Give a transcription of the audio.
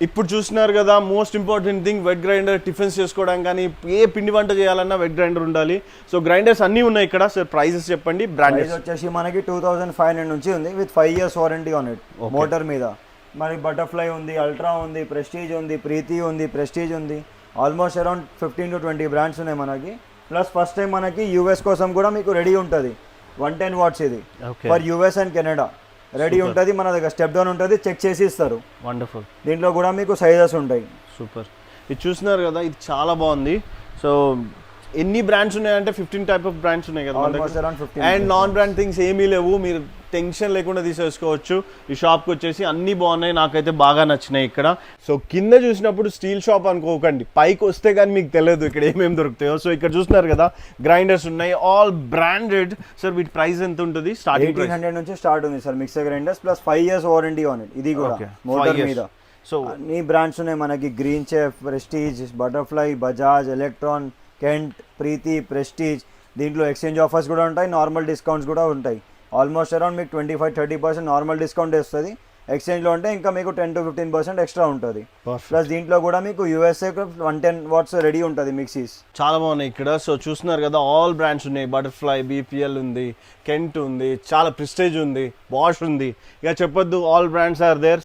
ఇప్పుడు చూస్తున్నారు కదా, most important thing wet grinder. Tiffins చేసుకోవడానికి కానీ ఏ పిండి వంట చేయాలన్నా వెట్ గ్రైండర్ ఉండాలి. సో గ్రైండర్స్ అన్నీ ఉన్నాయి ఇక్కడ. సార్ ప్రైజెస్ చెప్పండి. ప్రైస్ వచ్చేసి మనకి 2500 నుంచి ఉంది with 5 years warranty on it motor మీద. మరి బటర్ఫ్లై ఉంది, అల్ట్రా ఉంది, ప్రెస్టీజ్ ఉంది, ప్రీతి ఉంది, ప్రెస్టీజ్ ఉంది. ఆల్మోస్ట్ అరౌండ్ 15 to 20 బ్రాండ్స్ ఉన్నాయి మనకి. ప్లస్ ఫస్ట్ టైం మనకి యూఎస్ కోసం కూడా మీకు రెడీ ఉంటుంది 110 watts ఇది for US and Canada ready ఉంటుంది. మన దగ్గర స్టెప్ డౌన్ ఉంటుంది, చెక్ చేసి ఇస్తారు. వండర్ఫుల్. దీంట్లో కూడా మీకు సైజెస్ ఉంటాయి. సూపర్. ఇది చూస్తున్నారు కదా, ఇది చాలా బాగుంది. సో ఎన్ని బ్రాండ్స్ ఉన్నాయంటే 15 type of బ్రాండ్స్ ఉన్నాయి కదా అండ్ నాన్ బ్రాండ్ థింగ్స్ ఏమీ లేవు. మీరు టెన్షన్ లేకుండా తీసేసుకోవచ్చు ఈ షాప్కి వచ్చేసి. అన్నీ బాగున్నాయి, నాకైతే బాగా నచ్చినాయి ఇక్కడ. సో కింద చూసినప్పుడు స్టీల్ షాప్ అనుకోకండి, పైకి వస్తే కానీ మీకు తెలియదు ఇక్కడ ఏమేమి దొరుకుతాయో. సో ఇక్కడ చూస్తున్నారు కదా గ్రైండర్స్ ఉన్నాయి, ఆల్ బ్రాండెడ్. సార్ వీటి ప్రైస్ ఎంత ఉంటుంది? స్టార్టింగ్ 1800 నుంచి స్టార్ట్ ఉంది sir mixer grinders. Plus 5 years warranty on it. ఇది కూడా మోటార్ మీద. సో అన్ని బ్రాండ్స్ ఉన్నాయి మనకి. Green Chef, Prestige, Butterfly, Bajaj, Electron, Kent, Preethi, Prestige. దీంట్లో ఎక్స్చేంజ్ ఆఫర్స్ కూడా ఉంటాయి, నార్మల్ డిస్కౌంట్స్ కూడా ఉంటాయి. ఆల్మోస్ట్ అరౌండ్ మీకు 25-30% నార్మల్ డిస్కౌంట్ వస్తుంది. ఎక్స్చేంజ్లో ఉంటే ఇంకా మీకు 10 to 15% ఎక్స్ట్రా ఉంటుంది. ప్లస్ దీంట్లో కూడా మీకు యూఎస్ఏ 110 watts రెడీ ఉంటుంది మిక్సీస్. చాలా బాగున్నాయి ఇక్కడ. సో చూస్తున్నారు కదా, ఆల్ బ్రాండ్స్ ఉన్నాయి. బటర్ఫ్లై, బీపీఎల్ ఉంది, కెంట్ ఉంది, చాలా ప్రెస్టీజ్ ఉంది, బాష్ ఉంది. ఇక చెప్పొద్దు, ఆల్ బ్రాండ్స్ ఆర్ దేర్.